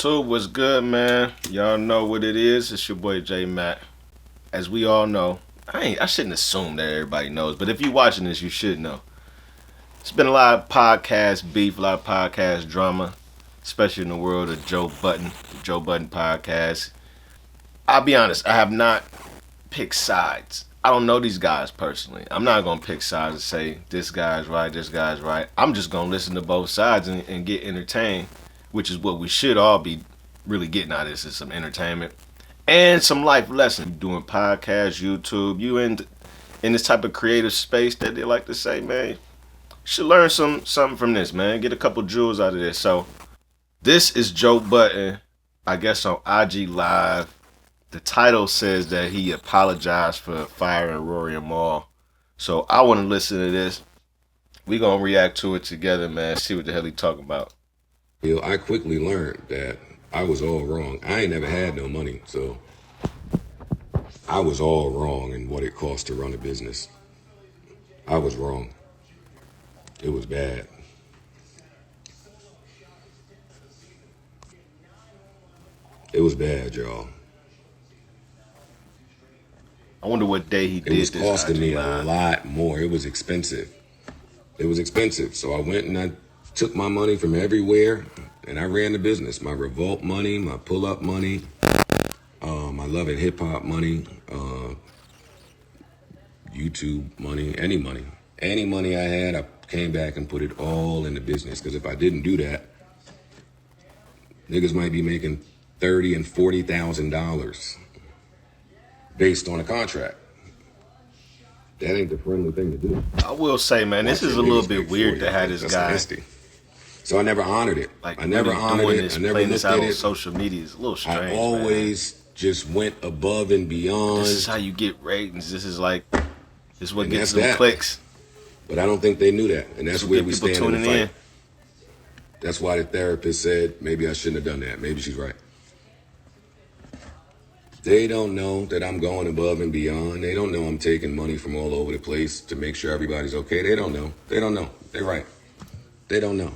YouTube, what's good, man? Y'all know what it is. It's your boy JMatt. As we all know, I shouldn't assume that everybody knows, but if you're watching this, you should know. It's been a lot of podcast beef, a lot of podcast drama, especially in the world of Joe Budden, the Joe Budden podcast. I'll be honest, I have not picked sides. I don't know these guys personally. I'm not gonna pick sides and say this guy's right, this guy's right. I'm just gonna listen to both sides and get entertained, which is what we should all be really getting out of this, is some entertainment and some life lessons. Doing podcasts, YouTube, you in this type of creative space that they like to say, man, you should learn something from this, man. Get a couple jewels out of this. So this is Joe Budden, I guess on IG Live. The title says that he apologized for firing Rory and Mal. So I want to listen to this. We gonna react to it together, man. See what the hell he talking about. I quickly learned that I was all wrong. I ain't never had no money, so I was all wrong in what it cost to run a business. I was wrong. It was bad. It was bad, y'all. I wonder what day he did this. It was costing me a lot more. It was expensive. It was expensive. So I went and I took my money from everywhere and I ran the business. My revolt money, my pull-up money, my love and hip-hop money, YouTube money, any money. Any money I had, I came back and put it all in the business. Because if I didn't do that, niggas might be making $30,000 and $40,000 based on a contract. That ain't the friendly thing to do. I will say, man, this is a little bit weird to have this guy. Nasty. So I never honored it. Like, I never honored it. I never playing this out on it. social media is a little strange. I always just went above and beyond. This is how you get ratings. This is what gets them clicks. But I don't think they knew that, and that's where we stand in the fight. In. That's why the therapist said maybe I shouldn't have done that. Maybe she's right. They don't know that I'm going above and beyond. They don't know I'm taking money from all over the place to make sure everybody's okay. They don't know. They don't know. They're right. They don't know.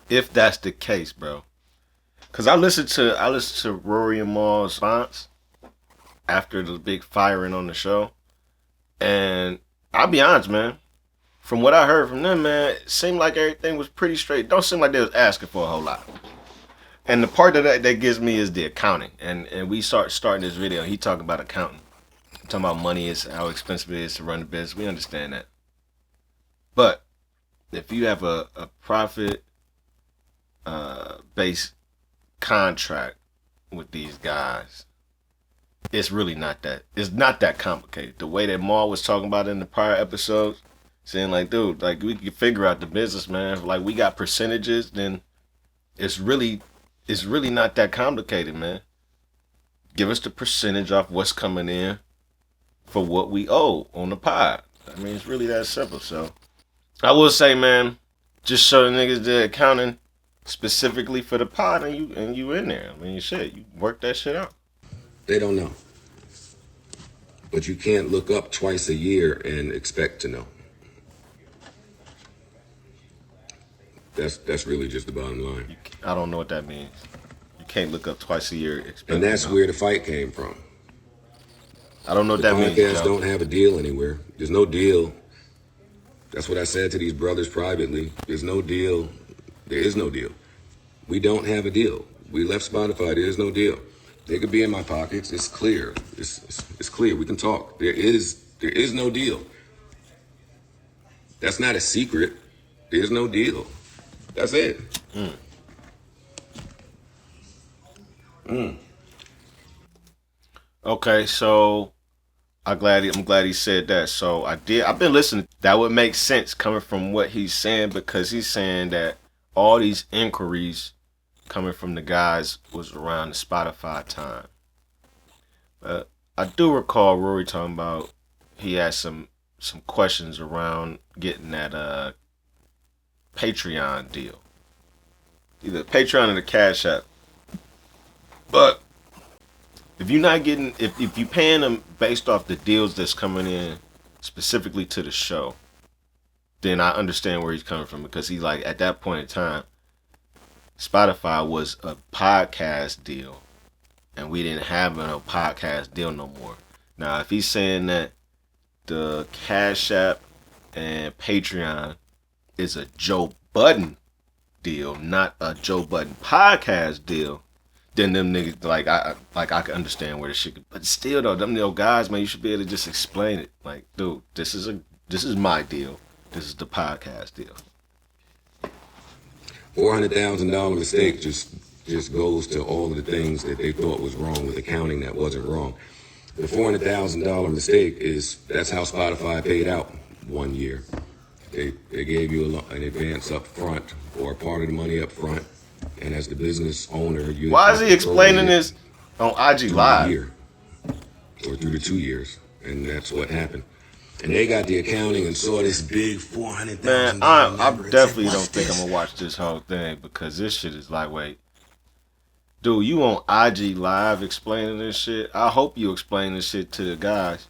If that's the case, bro. Cause I listened to Rory and Mal's response after the big firing on the show. And I'll be honest, man. From what I heard from them, man, it seemed like everything was pretty straight. Don't seem like they was asking for a whole lot. And the part of that gives me is the accounting. And we starting this video, he talking about accounting. Talking about money is how expensive it is to run the business. We understand that. But if you have a profit based contract with these guys, it's really not that complicated. The way that Mal was talking about it in the prior episodes, saying like, dude, like we can figure out the business, man. Like we got percentages, then it's really not that complicated, man. Give us the percentage off what's coming in for what we owe on the pod. I mean, it's really that simple. So I will say, man, just show the niggas the accounting specifically for the pod, and you in there. I mean, shit, you work that shit out. They don't know. But you can't look up twice a year and expect to know. That's really just the bottom line. I don't know what that means. You can't look up twice a year. And that's where the fight came from. I don't know what that means. Podcasts don't have a deal anywhere. There's no deal. That's what I said to these brothers privately. There's no deal. There is no deal. We don't have a deal. We left Spotify. There is no deal. They could be in my pockets. It's clear. It's clear. We can talk. There is no deal. That's not a secret. There's no deal. That's it. Okay, so I'm glad he said that. So I've been listening. That would make sense coming from what he's saying, because he's saying that all these inquiries coming from the guys was around the Spotify time. But I do recall Rory talking about he had some questions around getting that Patreon deal, either Patreon or the Cash App. But if you're not getting, if you paying them based off the deals that's coming in specifically to the show, then I understand where he's coming from, because he's like, at that point in time, Spotify was a podcast deal, and we didn't have a podcast deal no more. Now, if he's saying that the Cash App and Patreon is a Joe Budden deal, not a Joe Budden podcast deal, then them niggas I can understand where the shit could, but still though, them little guys, man, you should be able to just explain it. Like, dude, this is my deal. This is the podcast deal. $400,000 mistake just goes to all of the things that they thought was wrong with accounting that wasn't wrong. The $400,000 mistake that's how Spotify paid out 1 year. They gave you an advance up front or a part of the money up front, and as the business owner, you. Why is he explaining this on IG Live? Year, or through the 2 years, and that's what happened. And they got the accounting and saw this big $400,000. Man, I definitely don't think I'm gonna watch this whole thing because this shit is lightweight. Dude, you on IG Live explaining this shit? I hope you explain this shit to the guys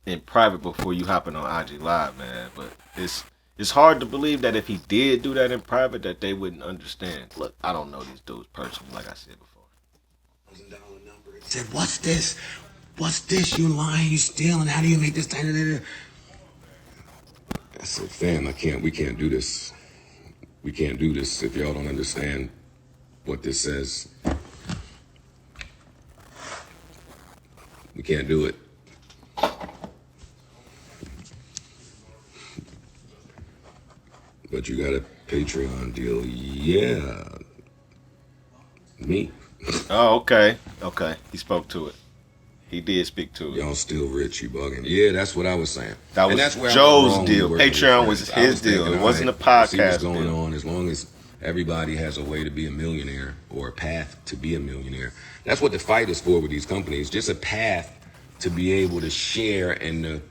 in private before you hopping on IG Live, man. But it's hard to believe that if he did do that in private, that they wouldn't understand. Look, I don't know these dudes personally, like I said before. It said, "What's this? What's this? You lying? You stealing? How do you make this?" I said, "Fam, we can't do this. We can't do this if y'all don't understand what this says. We can't do it." But you got a Patreon deal. Yeah. Me. Oh, okay. Okay. He spoke to it. He did speak to it. Y'all still rich, you bugging. Yeah, that's what I was saying. That was Joe's deal. Patreon was his deal. It wasn't a podcast see what's going on. As long as everybody has a way to be a millionaire or a path to be a millionaire. That's what the fight is for with these companies. Just a path to be able to share in the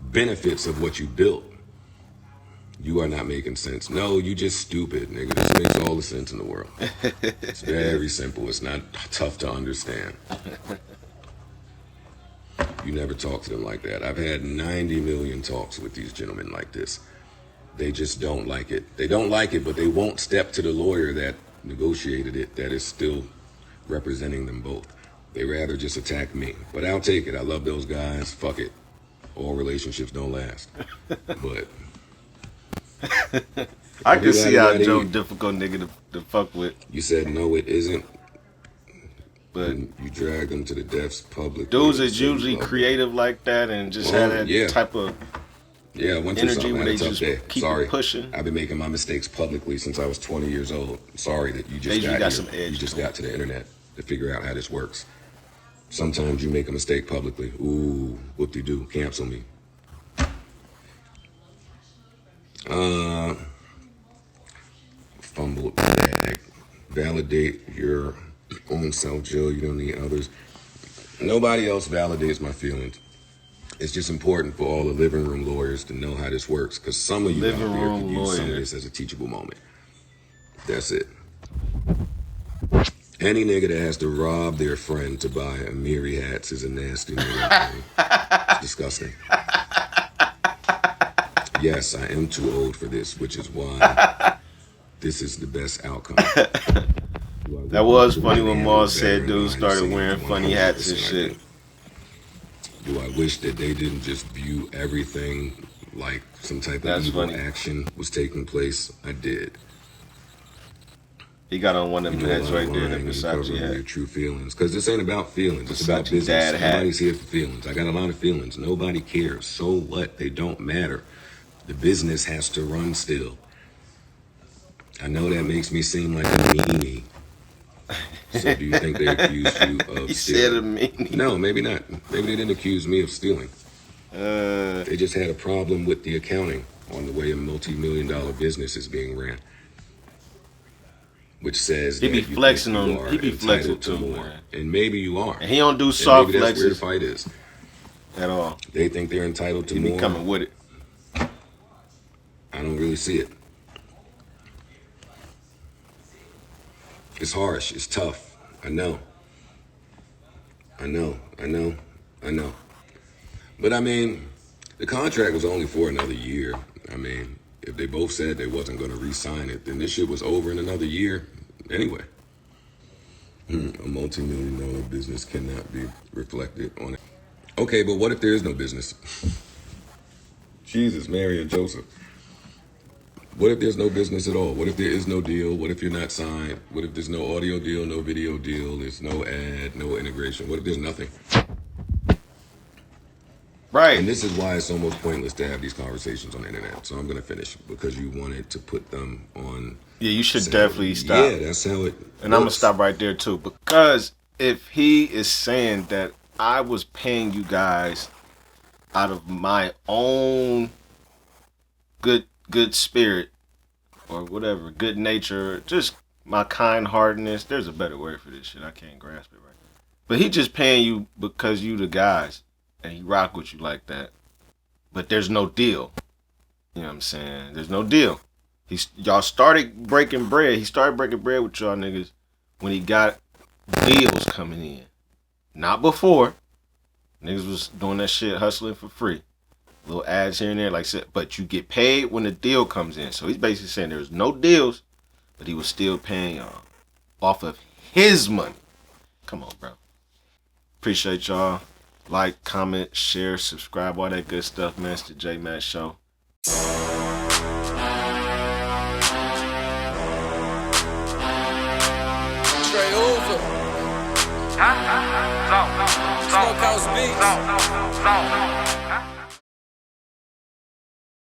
benefits of what you built. You are not making sense. No, you just stupid, nigga. This makes all the sense in the world. It's very simple. It's not tough to understand. You never talk to them like that. I've had 90 million talks with these gentlemen like this. They just don't like it. They don't like it, but they won't step to the lawyer that negotiated it, that is still representing them both. They rather just attack me. But I'll take it. I love those guys. Fuck it. All relationships don't last. But I can see how Joe difficult nigga to fuck with. You said no, it isn't. But and you drag them to the deaths publicly. Dudes is usually creative like that and just have that type of I went through energy something. where I they had a tough just day. keep Sorry. pushing. I've been making my mistakes publicly since I was 20 years old. Sorry that you just got some edge. You just got to the internet to figure out how this works. Sometimes you make a mistake publicly. Ooh, whoop-de-doo, cancel me. Fumble bag. Validate your own self, Joe. You don't need others. Nobody else validates my feelings. It's just important for all the living room lawyers to know how this works, because some of you out there could use some of this as a teachable moment. That's it. Any nigga that has to rob their friend to buy Amiri hats is a nasty nigga. It's disgusting. Yes, I am too old for this, which is why this is the best outcome. That was funny when Mars said dudes started wearing funny hats and shit. Do I wish that they didn't just view everything like some type of evil action was taking place? I did. He got on one of them hats right there, the Versace hat. Your true feelings, because this ain't about feelings. It's about business. Nobody's here for feelings. I got a lot of feelings. Nobody cares. So what? They don't matter. The business has to run still. I know that makes me seem like a meanie. So do you think they accused you of stealing? He said a meanie. No, maybe not. Maybe they didn't accuse me of stealing. They just had a problem with the accounting on the way a multi-million-dollar business is being ran. Which says he be flexing on. He be flexing too, more. Man. And maybe you are. And he don't do soft maybe flexes. That's where the fight is. At all. They think they're entitled to more. He be coming with it. I don't really see it. It's harsh. It's tough. I know. But I mean, the contract was only for another year. I mean, if they both said they wasn't going to re-sign it, then this shit was over in another year anyway. A multi-million-dollar business cannot be reflected on it. Okay, but what if there is no business? Jesus, Mary and Joseph. What if there's no business at all? What if there is no deal? What if you're not signed? What if there's no audio deal, no video deal, there's no ad, no integration? What if there's nothing? Right. And this is why it's almost pointless to have these conversations on the internet. So I'm going to finish because you wanted to put them on. Yeah, you should definitely stop. Yeah, that's how it And I'm going to stop right there too. Because if he is saying that I was paying you guys out of my own good spirit or whatever, good nature, just my kind-heartedness, there's a better word for this shit. I can't grasp it right now. But he just paying you because you the guys. And he rock with you like that. But there's no deal. You know what I'm saying? There's no deal. Y'all started breaking bread. He started breaking bread with y'all niggas when he got deals coming in. Not before. Niggas was doing that shit hustling for free. Little ads here and there, like I said. But you get paid when the deal comes in. So he's basically saying there's no deals, but he was still paying y'all off of his money. Come on, bro. Appreciate y'all. Like, comment, share, subscribe, all that good stuff, man. It's the JMatt Show. Straight over. Smokehouse beats.